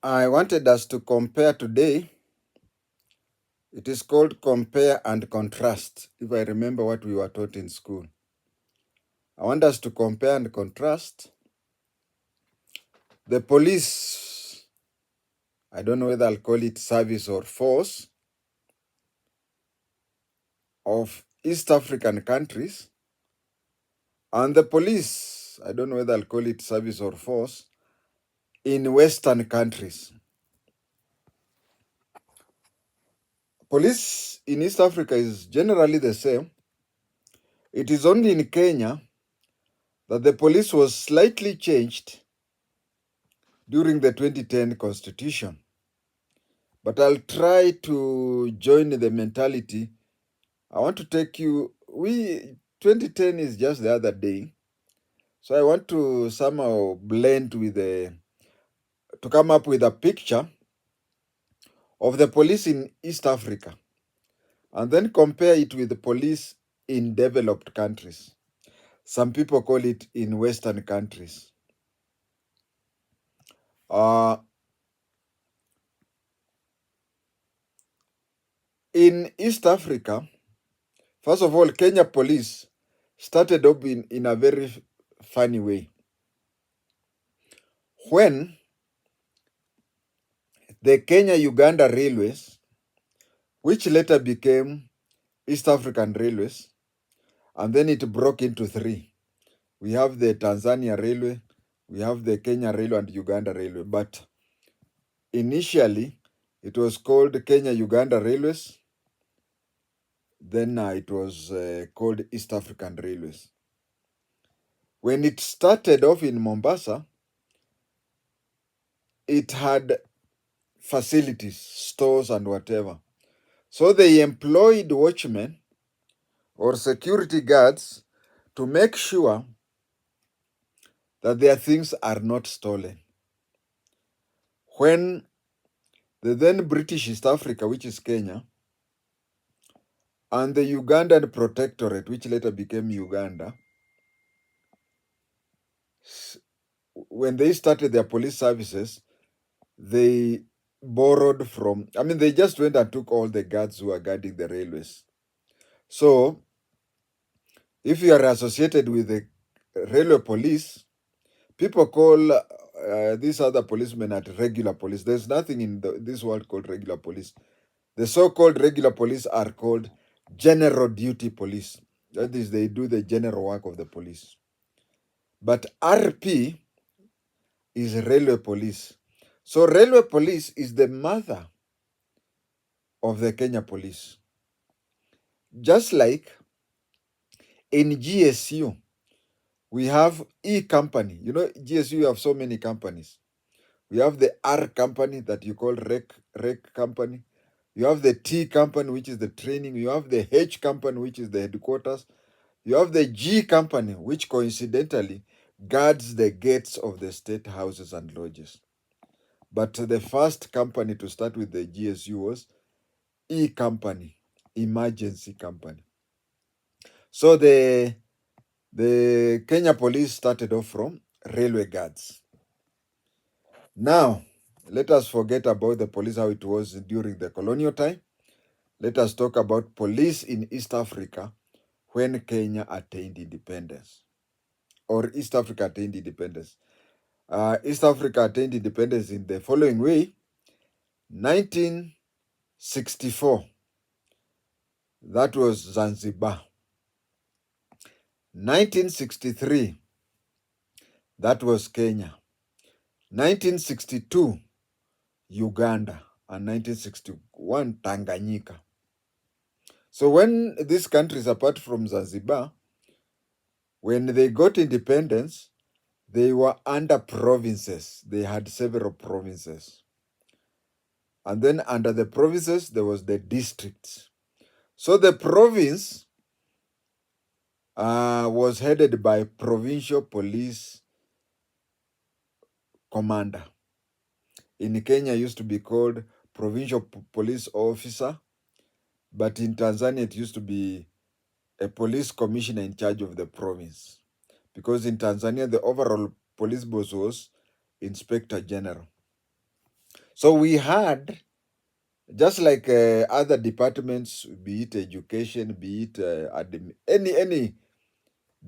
I wanted us to compare today. It is called compare and contrast, if I remember what we were taught in school. I want us to compare and contrast the police, I don't know whether I'll call it service or force, of East African countries, and the police, I don't know whether I'll call it service or force, in Western countries. Police in East Africa is generally the same. It is only in Kenya that the police was slightly changed during the 2010 constitution. But I'll try to join the mentality. I want to take you, 2010 is just the other day. So I want to somehow blend with to come up with a picture of the police in East Africa and then compare it with the police in developed countries. Some people call it in Western countries. In East Africa, first of all, Kenya police started up in a very funny way. When the Kenya-Uganda railways, which later became East African railways, and then it broke into three. We have the Tanzania railway, we have the Kenya railway and Uganda railway. But initially, it was called Kenya-Uganda railways. Then it was called East African railways. When it started off in Mombasa, it had facilities, stores and whatever. So they employed watchmen or security guards to make sure that their things are not stolen. When the then British East Africa, which is Kenya, and the Ugandan Protectorate, which later became Uganda, when they started their police services, they borrowed from, they just went and took all the guards who were guarding the railways. So, if you are associated with the railway police, people call these other policemen at regular police. There's nothing in this world called regular police. The so-called regular police are called general duty police. That is, they do the general work of the police. But RP is railway police. So railway police is the mother of the Kenya police. Just like in GSU, we have E company. You know, GSU, you have so many companies. We have the R company that you call rec company. You have the T company, which is the training. You have the H company, which is the headquarters. You have the G company, which coincidentally guards the gates of the state houses and lodges. But the first company to start with the GSU was E company, emergency company. So the Kenya police started off from railway guards. Now, let us forget about the police, how it was during the colonial time. Let us talk about police in East Africa when Kenya attained independence, or East Africa attained independence. East Africa attained independence in the following way. 1964, that was Zanzibar. 1963, that was Kenya. 1962, Uganda. And 1961, Tanganyika. So when these countries, apart from Zanzibar, when they got independence, they were under provinces. They had several provinces. And then under the provinces, there was the districts. So the province was headed by provincial police commander. In Kenya, it used to be called provincial police officer, but in Tanzania, it used to be a police commissioner in charge of the province. Because in Tanzania, the overall police boss was Inspector General. So we had, just like other departments, be it education, be it any,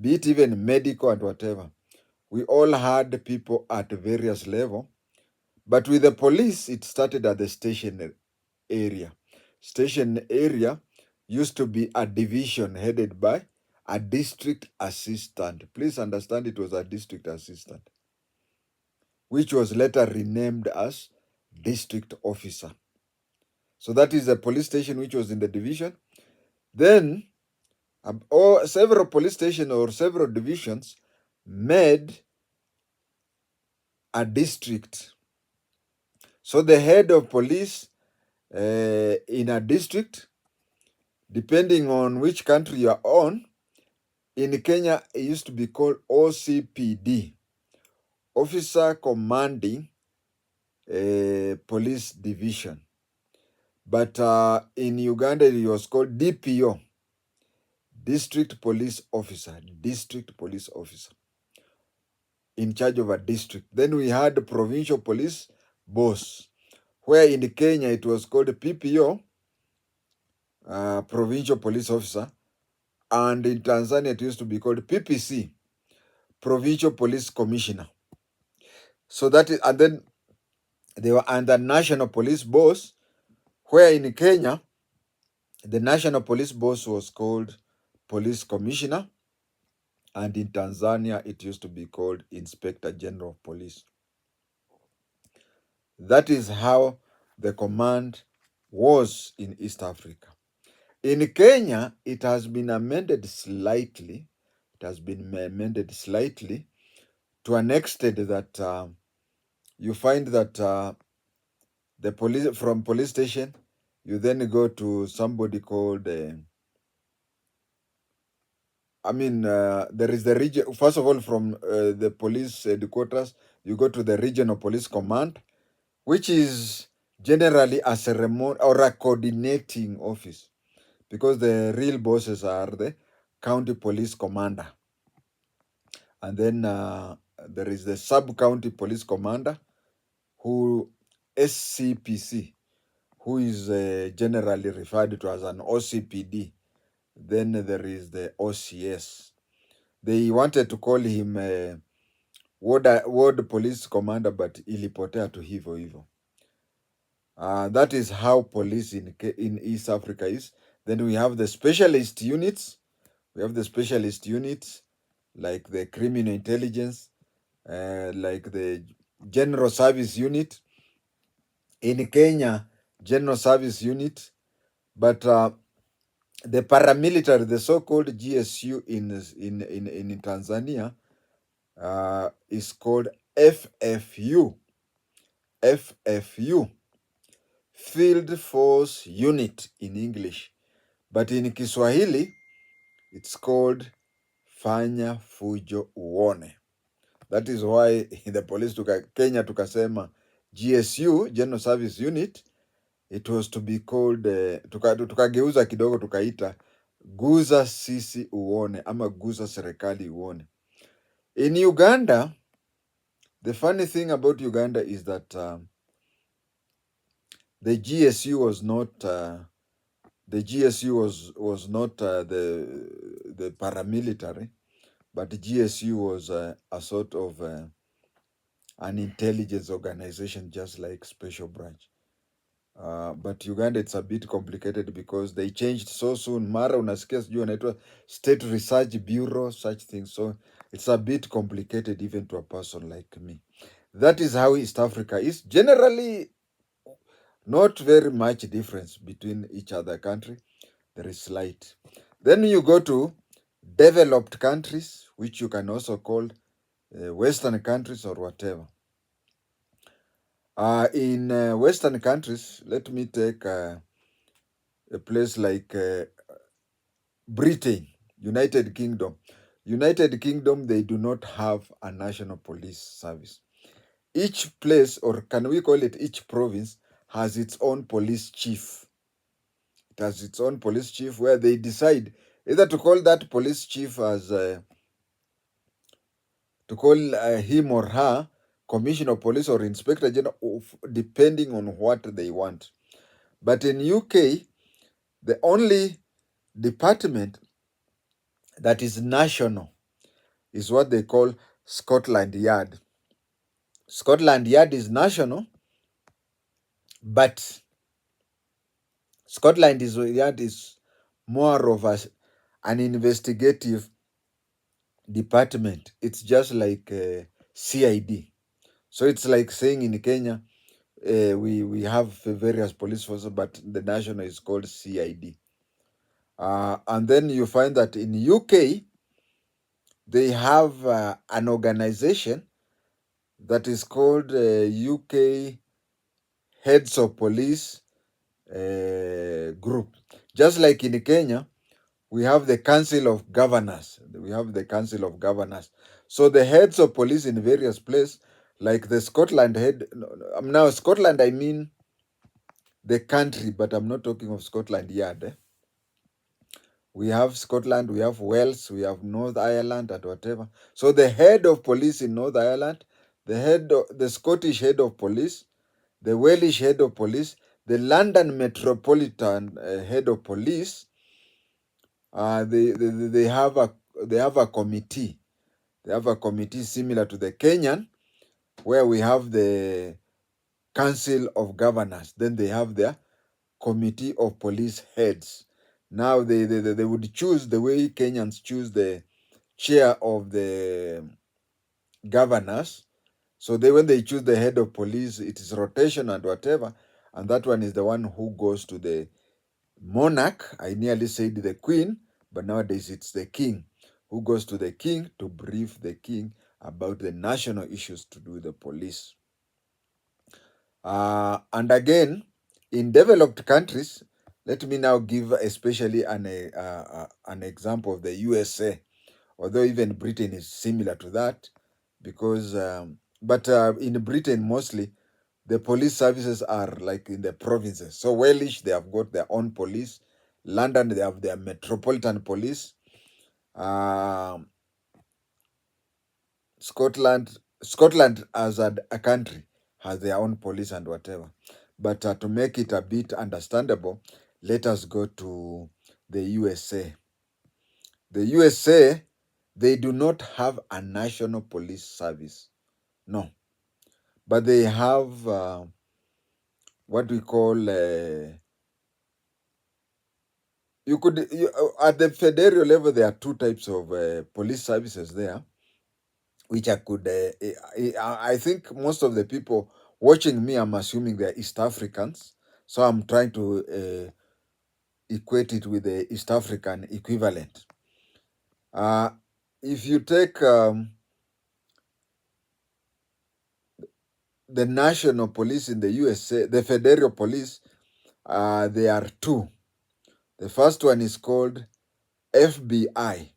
be it even medical and whatever, we all had people at various level. But with the police, it started at the station area. Station area used to be a division headed by a district assistant. Please understand, it was a district assistant, which was later renamed as district officer. So that is a police station which was in the division. Then or several police stations or several divisions made a district. So the head of police in a district, depending on which country you are on, in Kenya, it used to be called OCPD, Officer Commanding Police Division. But in Uganda, it was called DPO, District Police Officer, District Police Officer, in charge of a district. Then we had the Provincial Police Boss, where in Kenya it was called PPO, Provincial Police Officer, and in Tanzania it used to be called PPC, Provincial Police Commissioner. So that is, and then they were under National Police Boss, where in Kenya the National Police Boss was called Police Commissioner, and in Tanzania it used to be called Inspector General of Police. That is how the command was in East Africa. In Kenya, it has been amended slightly. It has been amended slightly to an extent that you find that the police, from police station, you then go to somebody called, there is the region. First of all, from the police headquarters, you go to the regional police command, which is generally a ceremony or a coordinating office, because the real bosses are the county police commander. And then there is the sub-county police commander, who SCPC, who is generally referred to as an OCPD. Then there is the OCS. They wanted to call him ward police commander, but ilipotea tu hivyo hivyo. That is how police in East Africa is. Then we have the specialist units. We have the specialist units like the criminal intelligence, like the general service unit. In Kenya, general service unit, but the paramilitary, the so-called GSU in Tanzania, is called FFU. FFU, Field Force Unit in English, but in Kiswahili it's called Fanya Fujo Uone. That is why in the police Kenya tukasema GSU, General Service Unit, it was to be called tukageuza kidogo tukaita Guza Sisi Uone ama Guza Serikali Uone. In Uganda, the funny thing about Uganda is that the GSU was not the paramilitary, but the GSU was a sort of an intelligence organization, just like Special Branch. But Uganda, it's a bit complicated because they changed so soon. Mara unasikia sijui wanaitwa State Research Bureau, such things. So it's a bit complicated even to a person like me. That is how East Africa is. Generally, not very much difference between each other country. There is slight. Then you go to developed countries, which you can also call Western countries or whatever. In Western countries, let me take a place like Britain, United Kingdom. United Kingdom, they do not have a national police service. Each place, or can we call it each province, has its own police chief. It has its own police chief where they decide either to call that police chief as to call him or her commissioner of police or inspector general, depending on what they want. But in UK, the only department that is national is what they call Scotland Yard. Scotland Yard is national, but Yard is more of an investigative department. It's just like CID. So it's like saying in Kenya, we have various police forces, but the national is called CID. And then you find that in UK, they have an organization that is called UK Heads of Police Group. Just like in Kenya, we have the Council of Governors. We have the Council of Governors. So the heads of police in various places, like the Scotland head. Now, Scotland, I mean the country, but I'm not talking of Scotland Yard. We have Scotland, we have Wales, we have North Ireland, and whatever. So the head of police in North Ireland, the Scottish head of police, the Welsh head of police, the London Metropolitan head of police, they have a committee. They have a committee similar to the Kenyan, where we have the Council of Governors. Then they have their committee of police heads. Now they would choose the way Kenyans choose the chair of the governors. So when they choose the head of police, it is rotation and whatever, and that one is the one who goes to the monarch. I nearly said the queen, but nowadays it's the king, who goes to the king to brief the king about the national issues to do with the police. And again, in developed countries, let me now give especially an example of the USA, although even Britain is similar to that, because but in Britain mostly the police services are like in the provinces. So Wales, they have got their own police. London, they have their metropolitan police. Scotland as a country has their own police and whatever. But to make it a bit understandable, let us go to the USA. The USA, they do not have a national police service. No. But they have what we call at the federal level, there are two types of police services there, which I could. I think most of the people watching me, I'm assuming they're East Africans, so I'm trying to equate it with the East African equivalent. If you take the national police in the USA, the federal police, there are two. The first one is called FBI.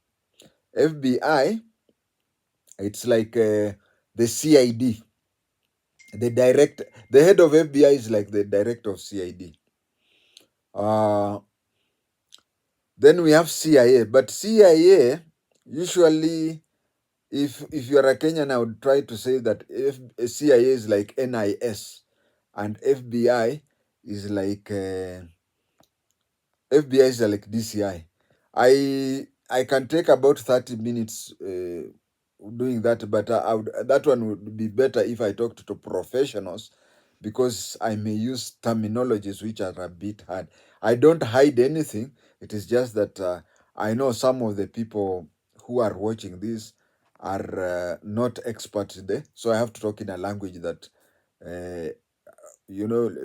FBI, it's like the CID. The head of FBI is like the director of CID. Then we have CIA, but CIA usually, if you are a Kenyan, I would try to say that if CIA is like NIS, and FBI is like DCI. I can take about 30 minutes doing that, but that one would be better if I talked to professionals, because I may use terminologies which are a bit hard. I don't hide anything. It is just that I know some of the people who are watching this are not experts in there, so I have to talk in a language that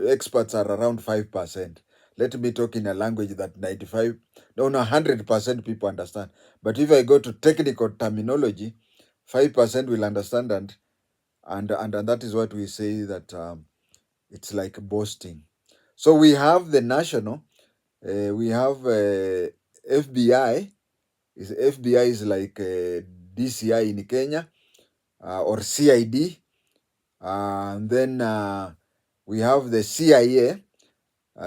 experts are around 5%. Let me talk in a language that 100% people understand. But if I go to technical terminology, 5% will understand, and that is what we say that it's like boasting. So we have the national, we have FBI. FBI is like DCI in Kenya, or CID. And then we have the CIA.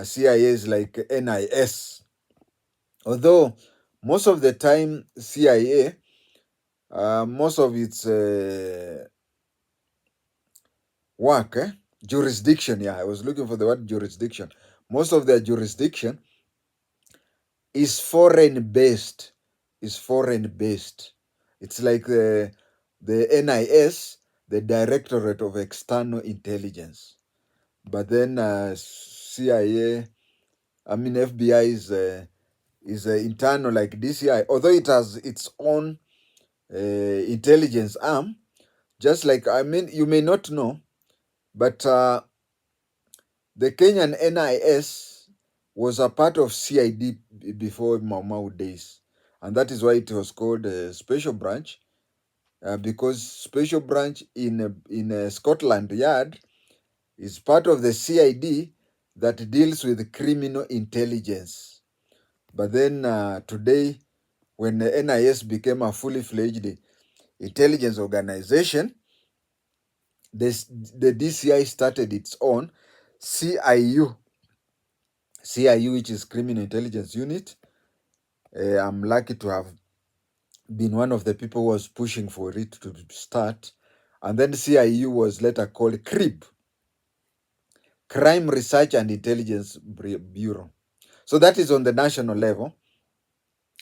CIA is like NIS. Although most of the time CIA, most of its work. Jurisdiction, yeah, I was looking for the word jurisdiction. Most of their jurisdiction is foreign based. It's like the NIS, the Directorate of External Intelligence. But then CIA, I mean FBI is internal like DCI, although it has its own intelligence arm. Just like, I mean, you may not know, but the Kenyan NIS was a part of CID before Mau Mau days, and that is why it was called a special branch, because special branch in Scotland Yard is part of the CID that deals with criminal intelligence. But then today, when the NIS became a fully fledged intelligence organization, the DCI started its own CIU, which is Criminal Intelligence Unit. I'm lucky to have been one of the people who was pushing for it to start. And then CIU was later called CRIB, Crime Research and Intelligence Bureau. So that is on the national level.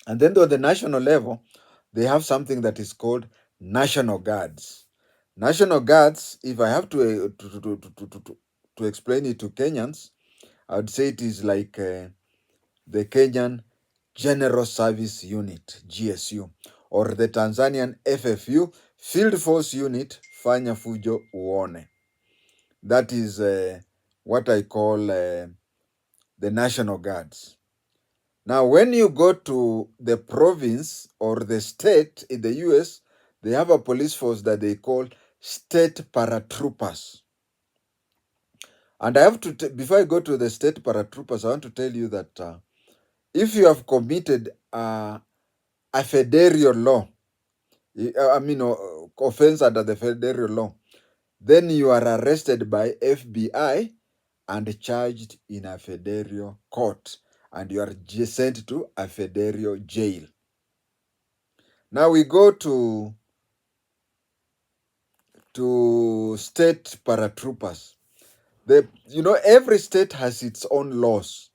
And then on the national level, they have something that is called National Guards. National Guards, if I have to explain it to Kenyans, I would say it is like the Kenyan General Service Unit, GSU, or the Tanzanian FFU, Field Force Unit, Fanya Fujo Uone. That is what I call the National Guards. Now, when you go to the province or the state in the US, they have a police force that they call state paratroopers. And I have to, before I go to the state paratroopers, I want to tell you that if you have committed a federal law, I mean, offense under the federal law, then you are arrested by FBI and charged in a federal court, and you are sent to a federal jail. Now we go to state paratroopers. Every state has its own laws.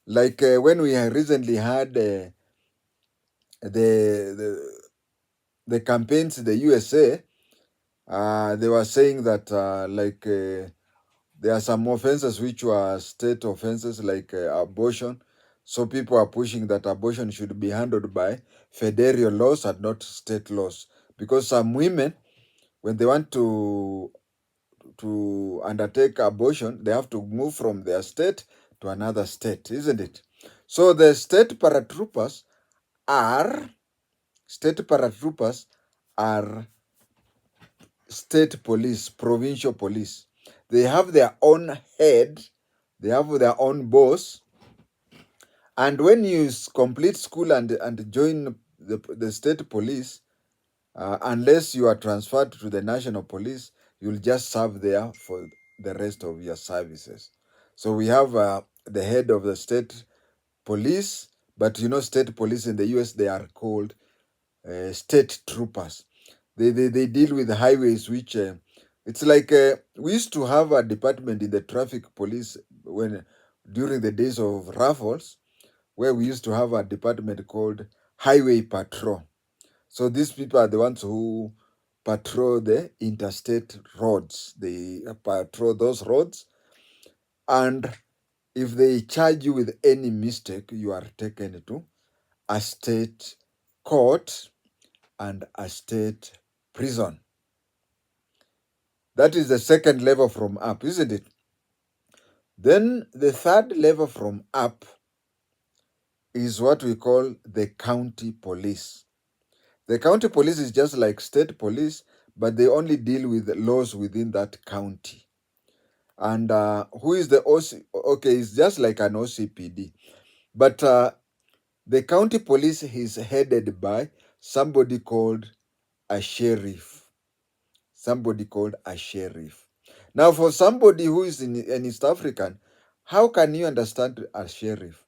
Like when we recently had the campaigns in the USA, they were saying that there are some offenses which were state offenses, like abortion. So people are pushing that abortion should be handled by federal laws and not state laws, because some women, when they want to undertake abortion, they have to move from their state to another state, isn't it? So the state paratroopers are state police, provincial police. They have their own head, they have their own boss. And when you complete school and join the state police, unless you are transferred to the national police, you'll just serve there for the rest of your services. So we have the head of the state police, but state police in the US, they are called state troopers. They deal with highways, which it's like we used to have a department in the traffic police during the days of raffles, where we used to have a department called highway patrol. So these people are the ones who patrol the interstate roads. They patrol those roads, and if they charge you with any mistake, you are taken to a state court and a state prison. That is the second level from up, isn't it? Then the third level from up is what we call the county police. The county police is just like state police, but they only deal with laws within that county. And who is the OC? Okay, it's just like an OCPD. But the county police is headed by somebody called a sheriff. Somebody called a sheriff. Now, for somebody who is an East African, how can you understand a sheriff?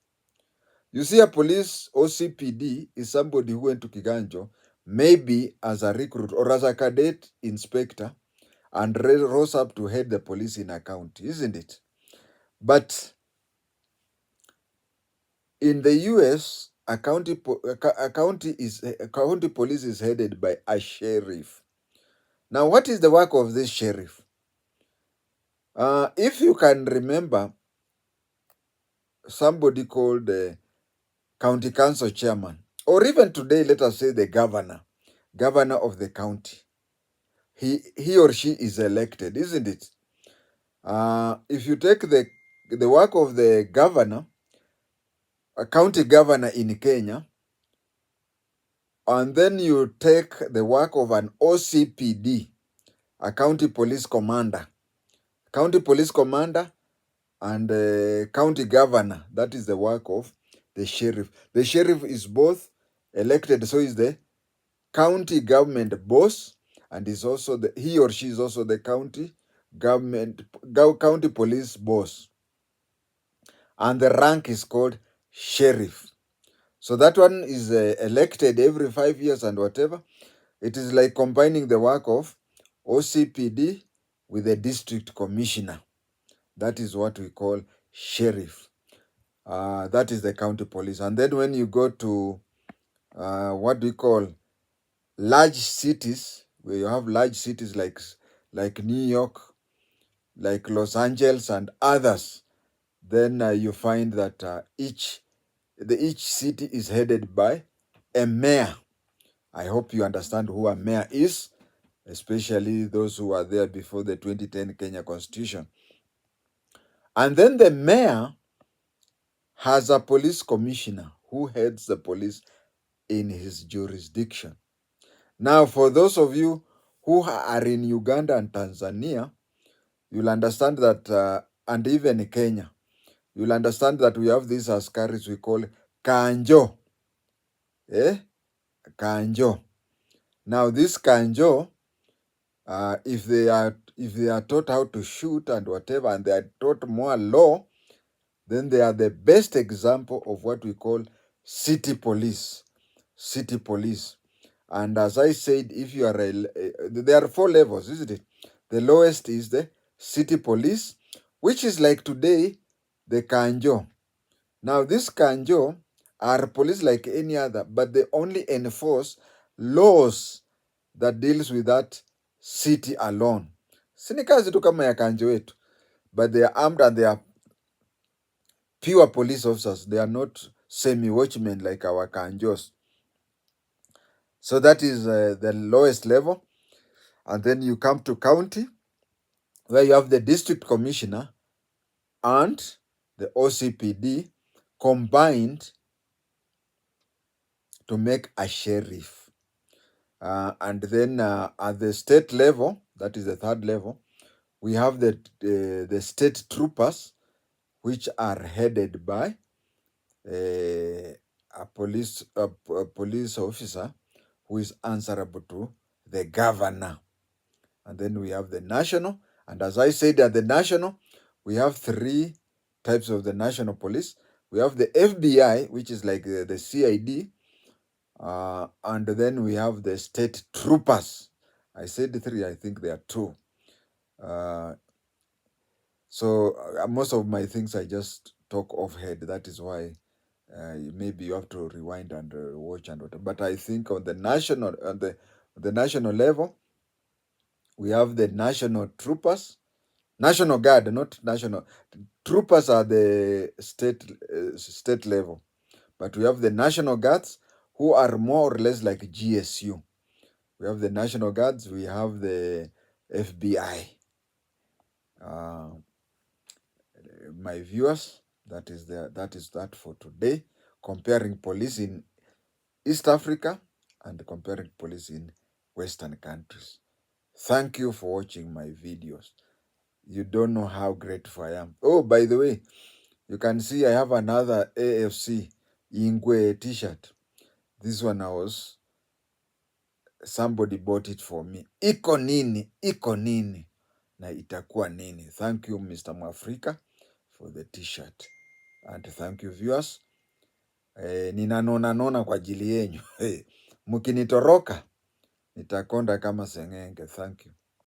You see, a police OCPD is somebody who went to Kiganjo, maybe as a recruit or as a cadet inspector, and rose up to head the police in a county, isn't it? But in the US, a county police is headed by a sheriff. Now, what is the work of this sheriff? If you can remember, somebody called the county council chairman, or even today, let us say the governor of the county. He or she is elected, isn't it? If you take the work of the governor, a county governor in Kenya, and then you take the work of an OCPD, a county police commander, and county governor, that is the work of the sheriff. The sheriff is both elected, so is the county government boss, and is also he or she is also the county police boss, and the rank is called sheriff. So that one is elected every 5 years and whatever. It is like combining the work of OCPD with the district commissioner. That is what we call sheriff. That is the county police. And then when you go to what we call large cities, where you have large cities like New York, like Los Angeles and others, then you find that each city is headed by a mayor. I hope you understand who a mayor is, especially those who were there before the 2010 Kenya Constitution. And then the mayor has a police commissioner who heads the police in his jurisdiction. Now, for those of you who are in Uganda and Tanzania, you'll understand that, and even Kenya, you'll understand that we have these askaris we call kanjo. Kanjo. Now, this kanjo, if they are taught how to shoot and whatever, and they are taught more law, then they are the best example of what we call city police. City police. And as I said, if you are there are 4 levels, isn't it? The lowest is the city police, which is like today the kanjo. Now, this kanjo are police like any other, but they only enforce laws that deals with that city alone. Sini kazi tu kama ya kanjo wetu, but they are armed and they are pure police officers. They are not semi-watchmen like our kanjos. So that is the lowest level. And then you come to county, where you have the district commissioner and the OCPD combined to make a sheriff. And then at the state level, that is the 3rd level, we have the state troopers, which are headed by a police officer who is answerable to the governor. And then we have the national. And as I said, at the national, we have 3 types of the national police. We have the FBI, which is like the CID. And then we have the state troopers. I said 3, I think there are 2. So most of my things I just talk off head. That is why maybe you have to rewind and watch and whatever. But I think on the national level, we have the national troopers, national guard, not national troopers are the state level, but we have the national guards who are more or less like GSU. We have the national guards, we have the FBI. My viewers, that is that for today, comparing police in East Africa and comparing police in Western countries. Thank you for watching my videos. You don't know how grateful I am. Oh, by the way, you can see I have another AFC Ingwe t-shirt. This one somebody bought it for me. Iko nini, na itakuwa nini. Thank you, Mr. Mwafrika, for the t-shirt. And thank you, viewers. Ninanona kwa ajili yenyu. Mkinitoroka, nitakonda kama sengenge. Thank you.